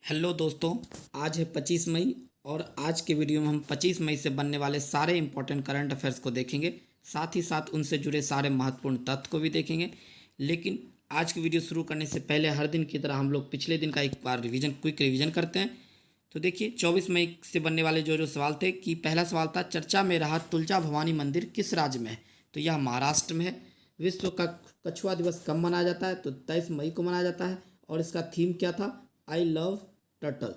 Hello दोस्तों। आज है 25 मई और आज के वीडियो में हम 25 मई से बनने वाले सारे इंपॉर्टेंट करंट अफेयर्स को देखेंगे। साथ ही साथ उनसे जुड़े सारे महत्वपूर्ण तथ्य को भी देखेंगे। लेकिन आज की वीडियो शुरू करने से पहले हर दिन की तरह हम लोग पिछले दिन का एक बार क्विक रिवीजन करते हैं। तो देखिए 24 मई से बनने वाले जो सवाल थे कि पहला सवाल था, चर्चा में रहा तुलजा भवानी मंदिर किस राज्य में है? तो यह महाराष्ट्र में है। विश्व का कछुआ दिवस कब मनाया जाता है? तो 23 मई को मनाया जाता है। और इसका थीम क्या था? I love turtle.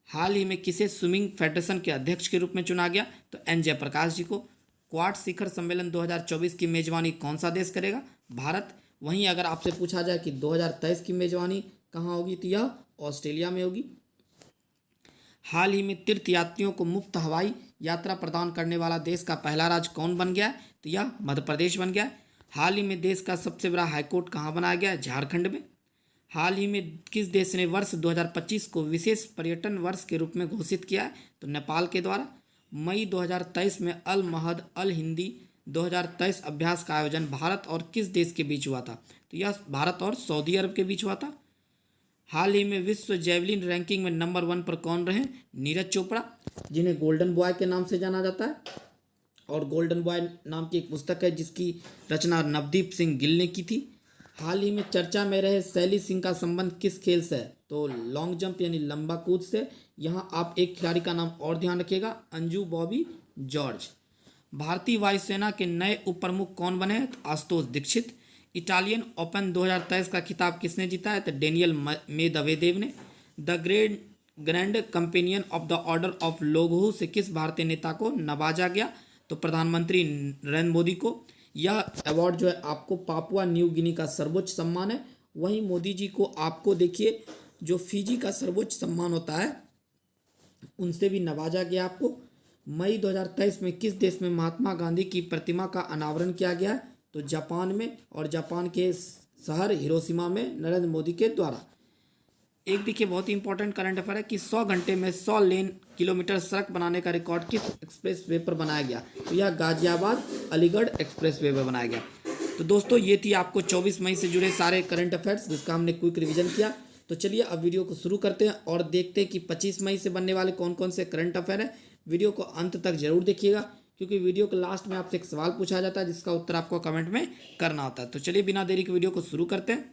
हाल ही में किसे स्विमिंग फेडरेशन के अध्यक्ष के रूप में चुना गया? तो एन जयप्रकाश जी को। क्वाड शिखर सम्मेलन 2024 की मेजबानी कौन सा देश करेगा? भारत। वहीं अगर आपसे पूछा जाए कि 2023 की मेजबानी कहाँ होगी, तो यह ऑस्ट्रेलिया में होगी। हाल ही में तीर्थयात्रियों को मुफ्त हवाई यात्रा प्रदान करने वाला देश का पहला राज्य कौन बन गया है? तो यह मध्य प्रदेश बन गया है। हाल ही में देश का सबसे बड़ा हाईकोर्ट कहाँ बनाया गया है? झारखंड में। हाल ही में किस देश ने वर्ष 2025 को विशेष पर्यटन वर्ष के रूप में घोषित किया है? तो नेपाल के द्वारा। मई 2023 में अल महद अल हिंदी 2023 अभ्यास का आयोजन भारत और किस देश के बीच हुआ था? तो यह भारत और सऊदी अरब के बीच हुआ था। हाल ही में विश्व जेवलिन रैंकिंग में नंबर 1 पर कौन रहे? नीरज चोपड़ा, जिन्हें गोल्डन बॉय के नाम से जाना जाता है। और गोल्डन बॉय नाम की एक पुस्तक है जिसकी रचना नवदीप सिंह गिल ने की थी। हाल ही में चर्चा में रहे शैली सिंह का संबंध किस खेल से है? तो लॉन्ग जंप यानी लंबा कूद से। यहाँ आप एक खिलाड़ी का नाम और ध्यान रखिएगा, अंजू बॉबी जॉर्ज। भारतीय वायुसेना के नए उप प्रमुख कौन बने हैं? तो आशुतोष दीक्षित। इटालियन ओपन 2023 का खिताब किसने जीता है? तो डेनियल मेदवेदेव ने। The grand companion of the order of लोगोहू से किस भारतीय नेता को नवाजा गया? तो प्रधानमंत्री नरेंद्र मोदी को। यह अवार्ड जो है आपको पापुआ न्यू गिनी का सर्वोच्च सम्मान है। वहीं मोदी जी को आपको देखिए जो फिजी का सर्वोच्च सम्मान होता है उनसे भी नवाजा गया आपको। मई 2023 में किस देश में महात्मा गांधी की प्रतिमा का अनावरण किया गया है? तो जापान में। और जापान के शहर हिरोशिमा में नरेंद्र मोदी के द्वारा। एक देखिए बहुत ही इंपॉर्टेंट करंट अफेयर है कि 100 घंटे में 100 लेन किलोमीटर सड़क बनाने का रिकॉर्ड किस एक्सप्रेस वे पर बनाया गया? तो यह गाजियाबाद अलीगढ़ एक्सप्रेस वे पर बनाया गया। तो दोस्तों ये थी आपको 24 मई से जुड़े सारे करंट अफेयर्स जिसका हमने क्विक रिवीजन किया। तो चलिए अब वीडियो को शुरू करते हैं और देखते हैं कि 25 मई से बनने वाले कौन कौन से करंट अफेयर हैं। वीडियो को अंत तक जरूर देखिएगा क्योंकि वीडियो के लास्ट में आपसे एक सवाल पूछा जाता है जिसका उत्तर आपको कमेंट में करना होता है। तो चलिए बिना देरी के वीडियो को शुरू करते हैं।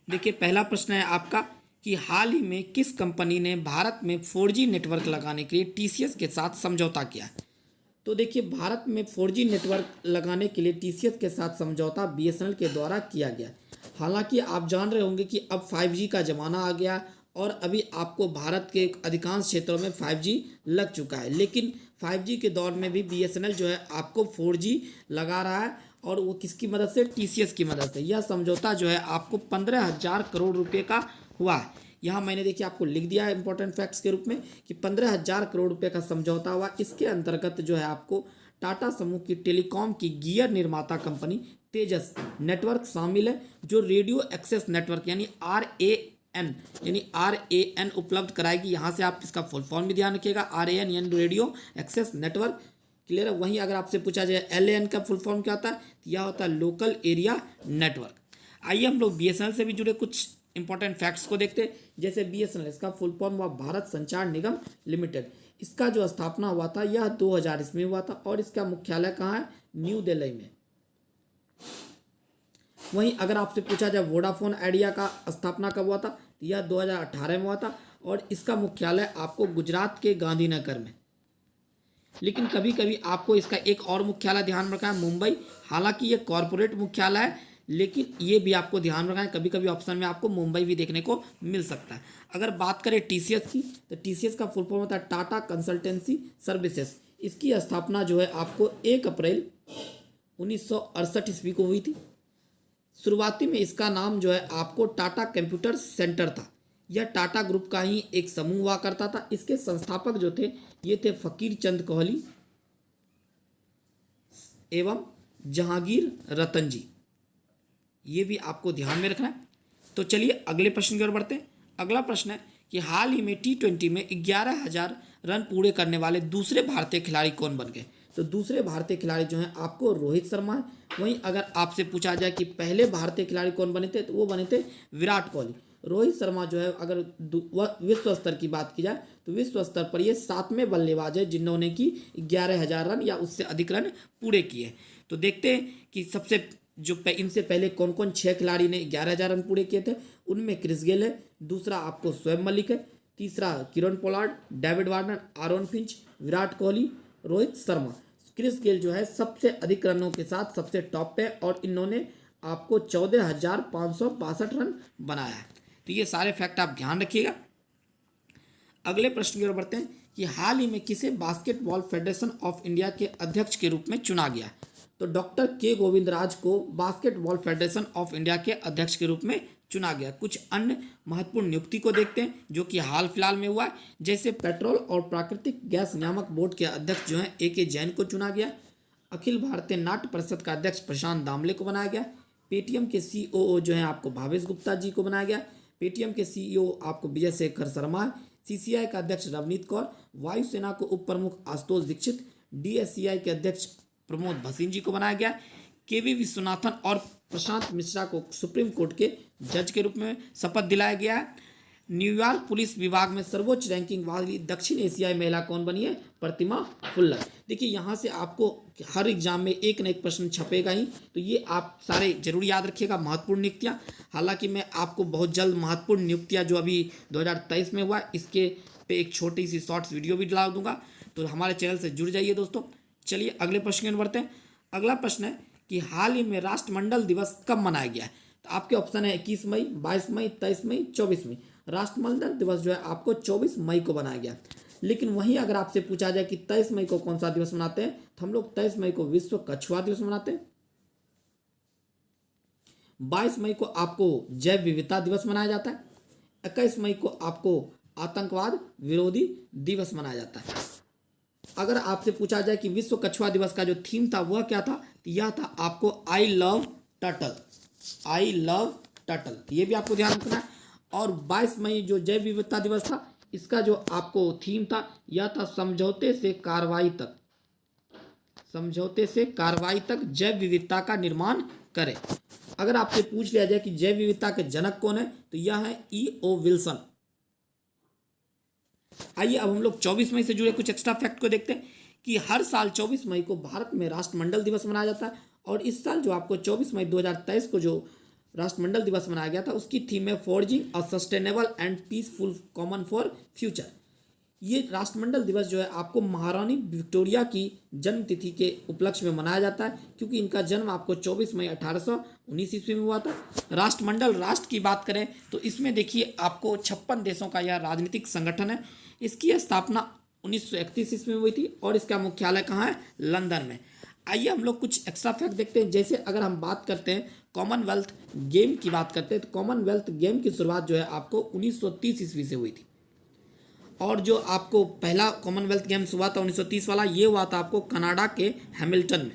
देखिए पहला प्रश्न है आपका कि हाल ही में किस कंपनी ने भारत में 4G नेटवर्क लगाने के लिए टीसीएस के साथ समझौता किया है? तो देखिए भारत में 4G नेटवर्क लगाने के लिए टीसीएस के साथ समझौता बीएसएनएल के द्वारा किया गया। हालांकि आप जान रहे होंगे कि अब 5G का ज़माना आ गया और अभी आपको भारत के अधिकांश क्षेत्रों में 5G लग चुका है। लेकिन 5G के दौर में भी बीएसएनएल जो है आपको 4G लगा रहा है और वो किसकी मदद से? टीसीएस की मदद से। यह समझौता जो है आपको 15,000 करोड़ रुपए का हुआ है। यहाँ मैंने देखिए आपको लिख दिया है इंपॉर्टेंट फैक्ट्स के रूप में कि 15,000 करोड़ रुपए का समझौता हुआ। इसके अंतर्गत जो है आपको टाटा समूह की टेलीकॉम की गियर निर्माता कंपनी तेजस नेटवर्क शामिल है जो रेडियो एक्सेस नेटवर्क यानी RAN उपलब्ध कराएगी। यहाँ से आप इसका फुल फॉर्म भी ध्यान रखिएगा, RAN यानी रेडियो एक्सेस नेटवर्क। क्लियर है। वहीं अगर आपसे पूछा जाए LAN का फुल फॉर्म क्या होता है, तो यह होता है लोकल एरिया नेटवर्क। आइए हम लोग बीएसएनएल से भी जुड़े कुछ इंपॉर्टेंट फैक्ट्स को देखते हैं। जैसे बीएसएनएल इसका फुल फॉर्म हुआ भारत संचार निगम लिमिटेड। इसका जो स्थापना हुआ था यह 2000 ईस्वी में हुआ था और इसका मुख्यालय कहाँ है? न्यू दिल्ली में। वहीं अगर आपसे पूछा जाए वोडाफोन आइडिया का स्थापना कब हुआ था, तो यह 2018 में हुआ था और इसका मुख्यालय आपको गुजरात के गांधीनगर में। लेकिन कभी कभी आपको इसका एक और मुख्यालय ध्यान रखना है, मुंबई। हालांकि ये कॉरपोरेट मुख्यालय है लेकिन ये भी आपको ध्यान रखना है, कभी कभी ऑप्शन में आपको मुंबई भी देखने को मिल सकता है। अगर बात करें टीसीएस की, तो टीसीएस का फुल फॉर्म होता है टाटा कंसल्टेंसी सर्विसेज। इसकी स्थापना जो है आपको 1 अप्रैल 1968 ईस्वी को हुई थी। शुरुआती में इसका नाम जो है आपको टाटा कंप्यूटर सेंटर था। यह टाटा ग्रुप का ही एक समूह हुआ करता था। इसके संस्थापक जो थे ये थे फकीर चंद कोहली एवं जहांगीर रतन जी। ये भी आपको ध्यान में रखना है। तो चलिए अगले प्रश्न की ओर बढ़ते हैं। अगला प्रश्न है कि हाल ही में T20 में 11,000 रन पूरे करने वाले दूसरे भारतीय खिलाड़ी कौन बन गए? तो दूसरे भारतीय खिलाड़ी जो हैं आपको रोहित शर्मा है। वहीं अगर आपसे पूछा जाए कि पहले भारतीय खिलाड़ी कौन बने थे, तो वो बने थे विराट कोहली। रोहित शर्मा जो है अगर विश्व स्तर की बात की जाए तो विश्व स्तर पर ये 7वें बल्लेबाज है जिन्होंने कि 11,000 रन या उससे अधिक रन पूरे किए। तो देखते हैं कि इनसे पहले कौन कौन 6 खिलाड़ी ने 11,000 रन पूरे किए थे। उनमें क्रिस गेल है, दूसरा आपको शोएब मलिक है, तीसरा Kieron Pollard, David Warner, Aaron Finch, Virat Kohli, Rohit Sharma. Chris Gayle जो है सबसे अधिक रनों के साथ सबसे टॉप पे और इन्होंने आपको 14,562 रन बनाया है। तो ये सारे फैक्ट आप ध्यान रखिएगा। अगले प्रश्न की ओर बढ़ते हैं कि हाल ही में किसे बास्केटबॉल फेडरेशन ऑफ इंडिया के अध्यक्ष के रूप में चुना गया। तो डॉक्टर के गोविंदराज को बास्केटबॉल फेडरेशन ऑफ इंडिया के अध्यक्ष के रूप में चुना गया। कुछ अन्य महत्वपूर्ण नियुक्ति को देखते हैं जो कि हाल फिलहाल में हुआ है, जैसे पेट्रोल और प्राकृतिक गैस नियामक बोर्ड के अध्यक्ष जो हैं ए.के. जैन को चुना गया। अखिल भारतीय नाट्य परिषद का अध्यक्ष प्रशांत दामले को बनाया गया। पेटीएम के सीईओ जो हैं आपको भावेश गुप्ता जी को बनाया गया। पेटीएम के सीईओ आपको विजय शेखर शर्मा है। सीसीआई का अध्यक्ष रवनीत कौर, वायुसेना को उप प्रमुख आशुतोष दीक्षित, डीएससीआई के अध्यक्ष प्रमोद भसीन जी को बनाया गया। केवी विश्वनाथन और प्रशांत मिश्रा को सुप्रीम कोर्ट के जज के रूप में शपथ दिलाया गया है। न्यूयॉर्क पुलिस विभाग में सर्वोच्च रैंकिंग वाली दक्षिण एशियाई महिला कौन बनी है? प्रतिमा फुल्लर। देखिए यहाँ से आपको हर एग्जाम में एक न एक प्रश्न छपेगा ही, तो ये आप सारे जरूर याद रखिएगा महत्वपूर्ण नियुक्तियाँ। हालांकि मैं आपको बहुत जल्द महत्वपूर्ण नियुक्तियाँ जो अभी 2023 में हुआ इसके पे एक छोटी सी शॉर्ट्स वीडियो भी डाल दूंगा, तो हमारे चैनल से जुड़ जाइए दोस्तों। चलिए अगले प्रश्न की ओर बढ़ते हैं। अगला प्रश्न है कि हाल ही में राष्ट्रमंडल दिवस कब मनाया गया है। तो आपके ऑप्शन है 21 मई, 22 मई, 23 मई, 24 मई। राष्ट्रमंडल दिवस जो है आपको 24 मई को बनाया गया। लेकिन वहीं अगर आपसे पूछा जाए कि 23 मई को कौन सा दिवस मनाते हैं, तो हम लोग 23 मई को विश्व कछुआ दिवस मनाते हैं। 22 मई को आपको जैव विविधता दिवस मनाया जाता है। 21 मई को आपको आतंकवाद विरोधी दिवस मनाया जाता है। अगर आपसे पूछा जाए कि विश्व कछुआ दिवस का जो थीम था वह क्या था, तो यह था आपको I love turtle, I love turtle, ये भी आपको ध्यान रखना है। और 22 मई जो जैव विविधता दिवस था, इसका जो आपको थीम था यह था समझौते से कार्रवाई तक, समझौते से कार्रवाई तक जैव विविधता का निर्माण करें। अगर आपसे पूछ लिया जाए कि जैव विविधता के जनक कौन है, तो यह है E.O. विल्सन। आइए अब हम लोग 24 मई से जुड़े कुछ एक्स्ट्रा फैक्ट को देखते हैं कि हर साल 24 मई को भारत में राष्ट्रमंडल दिवस मनाया जाता है। और इस साल जो आपको 24 मई 2023 को जो राष्ट्रमंडल दिवस मनाया गया था उसकी थीम है forging a sustainable and peaceful common for future. ये राष्ट्रमंडल दिवस जो है आपको महारानी विक्टोरिया की जन्म तिथि के उपलक्ष्य में मनाया जाता है, क्योंकि इनका जन्म आपको 24 मई 1819 ईस्वी में हुआ था। राष्ट्रमंडल राष्ट्र की बात करें तो इसमें देखिए आपको 56 देशों का यह राजनीतिक संगठन है। इसकी स्थापना 1931 ईस्वी में हुई थी और इसका मुख्यालय कहाँ है? लंदन में। आइए हम लोग कुछ एक्स्ट्रा फैक्ट देखते हैं। जैसे अगर हम बात करते हैं कॉमनवेल्थ गेम की बात करते हैं, तो कॉमनवेल्थ गेम की शुरुआत जो है आपको 1930 ईस्वी से हुई थी। और जो आपको पहला कॉमनवेल्थ गेम्स हुआ था 1930 वाला, ये हुआ था आपको कनाडा के हैमिल्टन में,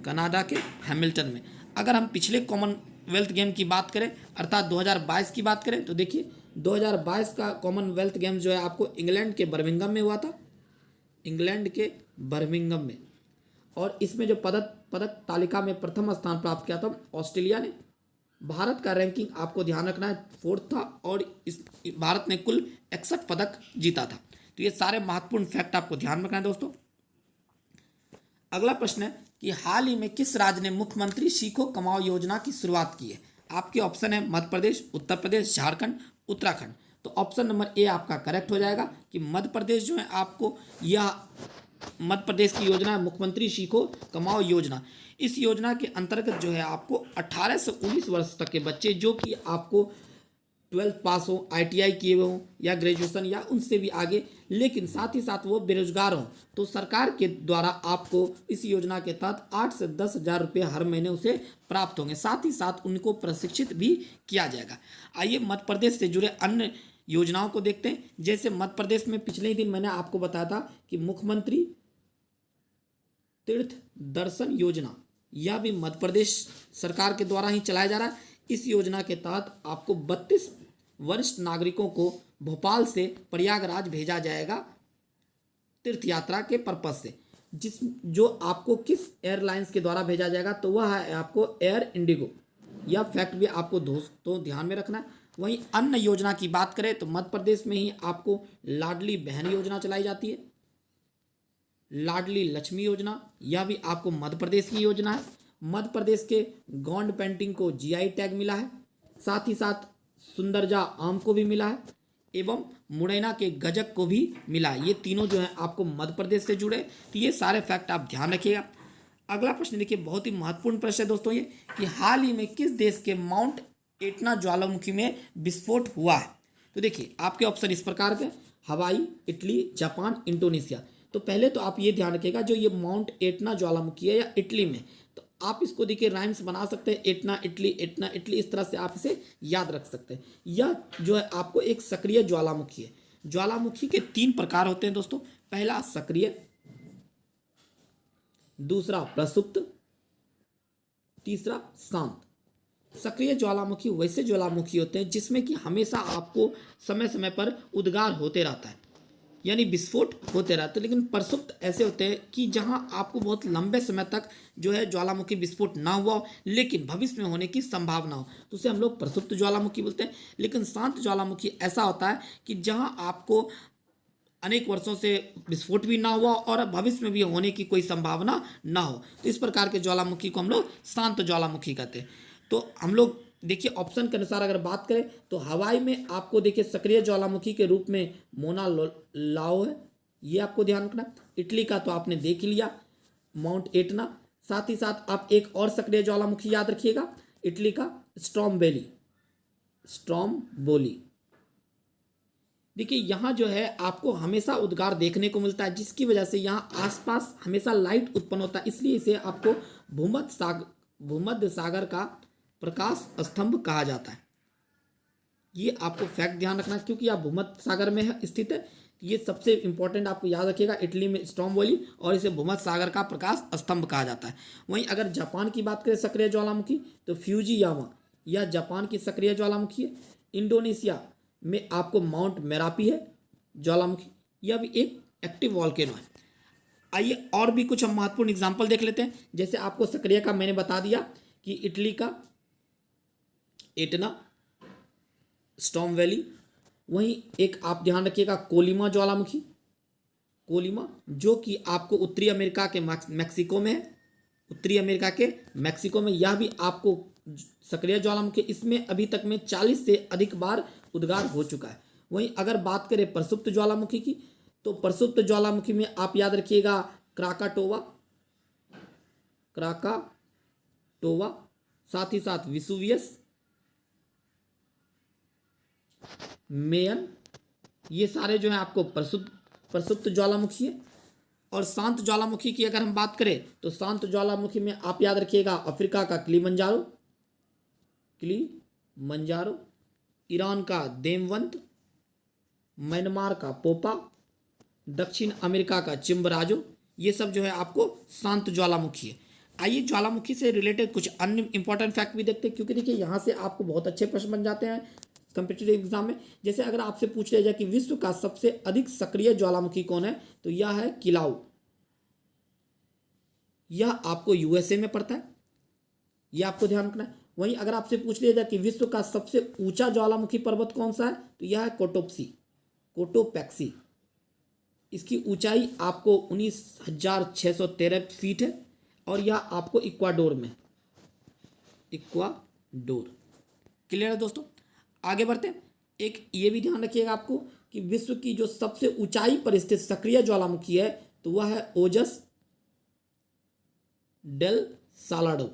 कनाडा के हैमिल्टन में। अगर हम पिछले कॉमनवेल्थ गेम की बात करें अर्थात 2022 की बात करें, तो देखिए 2022 का कॉमनवेल्थ गेम्स जो है आपको इंग्लैंड के बर्मिंघम में हुआ था, इंग्लैंड के बर्मिंघम में। और इसमें जो पदक तालिका में प्रथम स्थान प्राप्त किया था ऑस्ट्रेलिया ने। भारत का रैंकिंग आपको ध्यान रखना है 4th था और इस भारत ने कुल 61 पदक जीता था। तो ये सारे महत्वपूर्ण फैक्ट आपको ध्यान रखना है दोस्तों। अगला प्रश्न है कि हाल ही में किस राज्य ने मुख्यमंत्री सीखो कमाओ योजना की शुरुआत की है। आपके ऑप्शन है मध्य प्रदेश, उत्तर प्रदेश, झारखंड, उत्तराखंड। तो ऑप्शन नंबर ए आपका करेक्ट हो जाएगा कि मध्य प्रदेश जो है आपको यह मध्य प्रदेश की योजना है मुख्यमंत्री सीखो कमाओ योजना। इस योजना के अंतर्गत जो है आपको 18 से 19 वर्ष तक के बच्चे जो कि आपको 12th पास हो, ITI किए हुए हों या ग्रेजुएशन या उनसे भी आगे, लेकिन साथ ही साथ वो बेरोजगार हों, तो सरकार के द्वारा आपको इस योजना के तहत 8 से 10 हज़ार रुपये हर महीने उसे प्राप्त होंगे। साथ ही साथ उनको प्रशिक्षित भी किया जाएगा। आइए मध्य प्रदेश से जुड़े अन्य योजनाओं को देखते हैं। जैसे मध्य प्रदेश में पिछले ही दिन मैंने आपको बताया था कि मुख्यमंत्री तीर्थ दर्शन योजना, यह भी मध्य प्रदेश सरकार के द्वारा ही चलाया जा रहा है। इस योजना के तहत आपको 32 वरिष्ठ नागरिकों को भोपाल से प्रयागराज भेजा जाएगा तीर्थ यात्रा के पर्पज से। जो आपको किस एयरलाइंस के द्वारा भेजा जाएगा, तो वह है आपको एयर इंडिगो। यह फैक्ट भी आपको दोस्तों ध्यान में रखना है। वहीं अन्न योजना की बात करें तो मध्य प्रदेश में ही आपको लाडली बहन योजना चलाई जाती है। लाडली लक्ष्मी योजना, यह भी आपको मध्य प्रदेश की योजना है। मध्य प्रदेश के गोंड पेंटिंग को जीआई टैग मिला है। साथ ही साथ सुंदरजा आम को भी मिला है एवं मुरैना के गजक को भी मिला है। ये तीनों जो है आपको मध्य प्रदेश से जुड़े। तो ये सारे फैक्ट आप ध्यान रखिएगा। अगला प्रश्न देखिए, बहुत ही महत्वपूर्ण प्रश्न है दोस्तों ये, कि हाल ही में किस देश के माउंट एटना ज्वालामुखी में विस्फोट हुआ है। तो देखिए आपके ऑप्शन इस प्रकार के, हवाई, इटली, जापान, इंडोनेशिया। तो पहले तो आप ये ध्यान रखिएगा, जो ये माउंट एटना ज्वालामुखी है या इटली में, तो आप इसको देखिए राइम्स बना सकते हैं, एटना इटली, एटना इटली, इस तरह से आप इसे याद रख सकते हैं। यह जो है आपको एक सक्रिय ज्वालामुखी है। ज्वालामुखी के 3 प्रकार होते हैं दोस्तों। पहला सक्रिय, दूसरा प्रसुप्त, तीसरा शांत। सक्रिय ज्वालामुखी वैसे ज्वालामुखी होते हैं जिसमें कि हमेशा आपको समय समय पर उद्गार होते रहता है, यानी विस्फोट होते रहते हैं। लेकिन प्रसुप्त ऐसे होते हैं कि जहां आपको बहुत लंबे समय तक जो है ज्वालामुखी विस्फोट ना हुआ हो लेकिन भविष्य में होने की संभावना हो, तो उसे हम लोग प्रसुप्त ज्वालामुखी बोलते हैं। लेकिन शांत ज्वालामुखी ऐसा होता है कि जहां आपको अनेक वर्षों से विस्फोट भी ना हुआ और भविष्य में भी होने की कोई संभावना ना हो, तो इस प्रकार के ज्वालामुखी को हम लोग शांत ज्वालामुखी कहते हैं। तो हम लोग देखिए ऑप्शन के अनुसार अगर बात करें तो हवाई में आपको देखिए सक्रिय ज्वालामुखी के रूप में मोना लाओ है, ये आपको ध्यान रखना। इटली का तो आपने देख ही लिया, माउंट एटना। साथ ही साथ आप एक और सक्रिय ज्वालामुखी याद रखिएगा, इटली का स्ट्रॉम्बोली। देखिए यहाँ जो है आपको हमेशा उद्गार देखने को मिलता है, जिसकी वजह से यहाँ आसपास हमेशा लाइट उत्पन्न होता है, इसलिए इसे आपको भूमध्य सागर का प्रकाश स्तंभ कहा जाता है। ये आपको फैक्ट ध्यान रखना, क्योंकि यह भूमध्य सागर में है स्थित है। ये सबसे इंपॉर्टेंट आपको याद रखिएगा, इटली में स्ट्रॉम्बोली, और इसे भूमध्य सागर का प्रकाश स्तंभ कहा जाता है। वहीं अगर जापान की बात करें सक्रिय ज्वालामुखी, तो फ्यूजियामा, यह जापान की सक्रिय ज्वालामुखी है। इंडोनेशिया में आपको माउंट मेरापी है ज्वालामुखी, यह भी एक एक्टिव वॉल्केनो है। आइए और भी कुछ हम महत्वपूर्ण एग्जाम्पल देख लेते हैं। जैसे आपको सक्रिय का मैंने बता दिया कि इटली का एटना, स्टॉर्म वैली। वहीं एक आप ध्यान रखिएगा कोलिमा ज्वालामुखी, कोलिमा जो कि आपको उत्तरी अमेरिका के मैक्सिको में है, उत्तरी अमेरिका के मैक्सिको में। यह भी आपको सक्रिय ज्वालामुखी, इसमें अभी तक में 40 से अधिक बार उद्गार हो चुका है। वहीं अगर बात करें प्रसुप्त ज्वालामुखी की, तो प्रसुप्त ज्वालामुखी में आप याद रखिएगा क्राकाटोवा, साथ ही साथ विसुवियस, मेयन, ये सारे जो है आपको प्रसुप्त ज्वालामुखी है। और शांत ज्वालामुखी की अगर हम बात करें तो शांत ज्वालामुखी में आप याद रखिएगा अफ्रीका का किलिमंजारो, ईरान का देमवंत, म्यांमार का पोपा, दक्षिण अमेरिका का चिम्बराजो, ये सब जो है आपको शांत ज्वालामुखी है। आइए ज्वालामुखी से रिलेटेड कुछ अन्य इंपॉर्टेंट फैक्ट भी देखते हैं, क्योंकि देखिए यहाँ से आपको बहुत अच्छे प्रश्न बन जाते हैं कॉम्पिटिटिव एग्जाम में। जैसे अगर आपसे पूछ लिया जाए कि विश्व का सबसे अधिक सक्रिय ज्वालामुखी कौन है, तो यह है किलाउ, यह आपको यूएसए में पड़ता है, यह आपको ध्यान रखना है। वहीं अगर आपसे पूछ लिया जाए कि विश्व का सबसे ऊंचा ज्वालामुखी पर्वत कौन सा है, तो यह है कोटोपैक्सी। इसकी ऊंचाई आपको 19,613 फीट है और यह आपको इक्वाडोर में, क्लियर है दोस्तों। आगे बढ़ते हैं। एक ये भी ध्यान रखिएगा आपको कि विश्व की जो सबसे ऊंचाई पर स्थित सक्रिय ज्वालामुखी है तो वह है ओजस डेल सालाडो।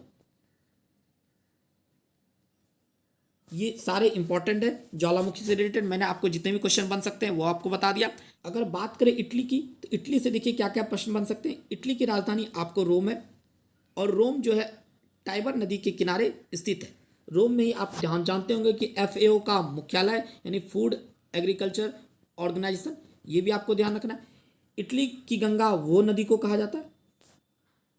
ये सारे इंपॉर्टेंट है ज्वालामुखी से रिलेटेड। मैंने आपको जितने भी क्वेश्चन बन सकते हैं वो आपको बता दिया। अगर बात करें इटली की, तो इटली से देखिए क्या क्या प्रश्न बन सकते हैं। इटली की राजधानी आपको रोम है और रोम जो है टाइबर नदी के किनारे स्थित है। रोम में ही आप जानते होंगे कि FAO का मुख्यालय यानी फूड एग्रीकल्चर ऑर्गेनाइजेशन, ये भी आपको ध्यान रखना है। इटली की गंगा वो नदी को कहा जाता है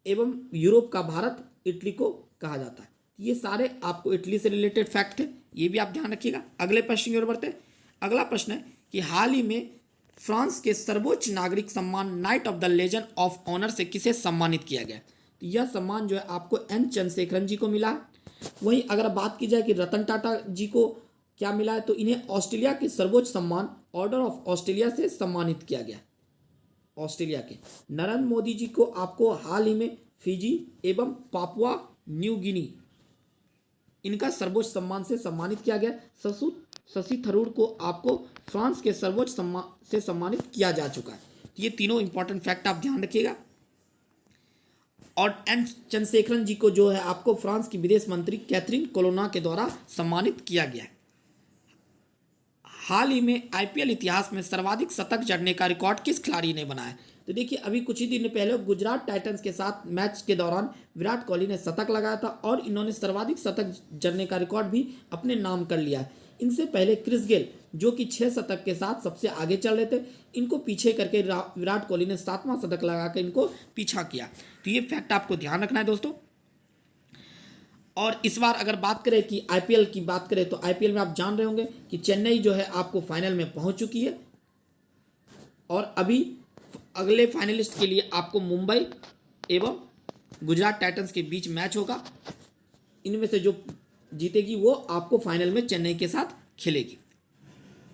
एवं यूरोप का भारत इटली को कहा जाता है। ये सारे आपको इटली से रिलेटेड फैक्ट थे, ये भी आप ध्यान रखिएगा। अगले प्रश्न की ओर बढ़ते हैं। अगला प्रश्न है कि हाल ही में फ्रांस के सर्वोच्च नागरिक सम्मान knight of the legion of honour से किसे सम्मानित किया गया। तो यह सम्मान जो है आपको N चंद्रशेखरन जी को मिला है। वहीं अगर बात की जाए कि रतन टाटा जी को क्या मिला है, तो इन्हें ऑस्ट्रेलिया के सर्वोच्च सम्मान ऑर्डर ऑफ ऑस्ट्रेलिया से सम्मानित किया गया। ऑस्ट्रेलिया के नरेंद्र मोदी जी को आपको हाल ही में फिजी एवं पापुआ न्यू गिनी इनका सर्वोच्च सम्मान से सम्मानित किया गया। शशि थरूर को आपको फ्रांस के सर्वोच्च सम्मान से सम्मानित किया जा चुका है। ये तीनों इंपॉर्टेंट फैक्ट आप ध्यान रखिएगा। और एन चंद्रशेखरन जी को जो है आपको फ्रांस की विदेश मंत्री कैथरीन कोलोना के द्वारा सम्मानित किया गया है। हाल ही में आईपीएल इतिहास में सर्वाधिक शतक जड़ने का रिकॉर्ड किस खिलाड़ी ने बनाया? तो देखिए, अभी कुछ ही दिन पहले गुजरात टाइटंस के साथ मैच के दौरान विराट कोहली ने शतक लगाया था और इन्होंने सर्वाधिक शतक जड़ने का रिकॉर्ड भी अपने नाम कर लिया है। इनसे पहले क्रिस गेल जो कि 6 शतक के साथ सबसे आगे चल रहे थे, इनको पीछे करके विराट कोहली ने 7वां शतक लगाकर इनको पीछा किया। तो ये फैक्ट आपको ध्यान रखना है दोस्तों। और इस बार अगर बात करें कि आईपीएल की बात करें, तो आईपीएल में आप जान रहे होंगे कि चेन्नई जो है आपको फाइनल में पहुंच चुकी है और अभी अगले फाइनलिस्ट के लिए आपको मुंबई एवं गुजरात टाइटंस के बीच मैच होगा। इनमें से जो जीतेगी वो आपको फाइनल में चेन्नई के साथ खेलेगी।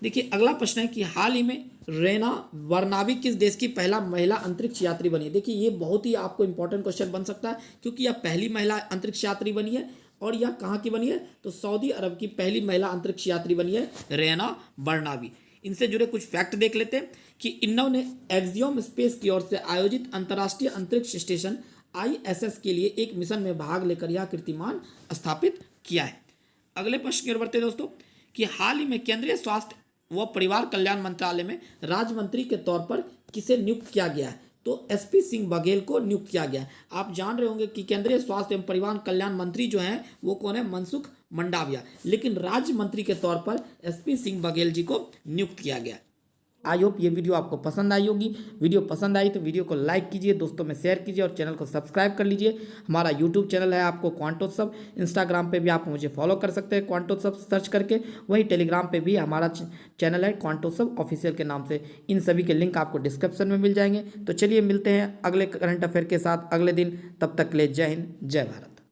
देखिए, अगला प्रश्न है कि हाल ही में रेना बर्नाबी किस देश की पहला महिला अंतरिक्ष यात्री बनी है? देखिए, ये बहुत ही आपको इंपॉर्टेंट क्वेश्चन बन सकता है क्योंकि यह पहली महिला अंतरिक्ष यात्री बनी है। और यह कहाँ की बनी है? तो सऊदी अरब की पहली महिला अंतरिक्ष यात्री बनी है रेना बर्नाबी। इनसे जुड़े कुछ फैक्ट देख लेते हैं कि इन्होंने एक्सियोम स्पेस की ओर से आयोजित अंतर्राष्ट्रीय अंतरिक्ष स्टेशन ISS के लिए एक मिशन में भाग लेकर यह कीर्तिमान स्थापित किया है। अगले प्रश्न की ओर बढ़ते हैं दोस्तों कि हाल ही में केंद्रीय स्वास्थ्य व परिवार कल्याण मंत्रालय में राज्य मंत्री के तौर पर किसे नियुक्त किया गया है? तो SP सिंह बघेल को नियुक्त किया गया है। आप जान रहे होंगे कि केंद्रीय स्वास्थ्य एवं परिवार कल्याण मंत्री जो हैं वो कौन है? मनसुख मंडाविया। लेकिन राज्य मंत्री के तौर पर SP सिंह बघेल जी को नियुक्त किया गया। आई होप ये वीडियो आपको पसंद आई होगी। वीडियो पसंद आई तो वीडियो को लाइक कीजिए, दोस्तों में शेयर कीजिए और चैनल को सब्सक्राइब कर लीजिए। हमारा यूट्यूब चैनल है आपको क्वांटोत्सव, इंस्टाग्राम पे भी आप मुझे फॉलो कर सकते हैं क्वांटोत्सव सर्च करके। वहीं टेलीग्राम पे भी हमारा चैनल है क्वांटोत्सव ऑफिशियल के नाम से। इन सभी के लिंक आपको डिस्क्रिप्शन में मिल जाएंगे। तो चलिए मिलते हैं अगले करंट अफेयर के साथ अगले दिन। तब तक के लिए जय हिंद, जय भारत।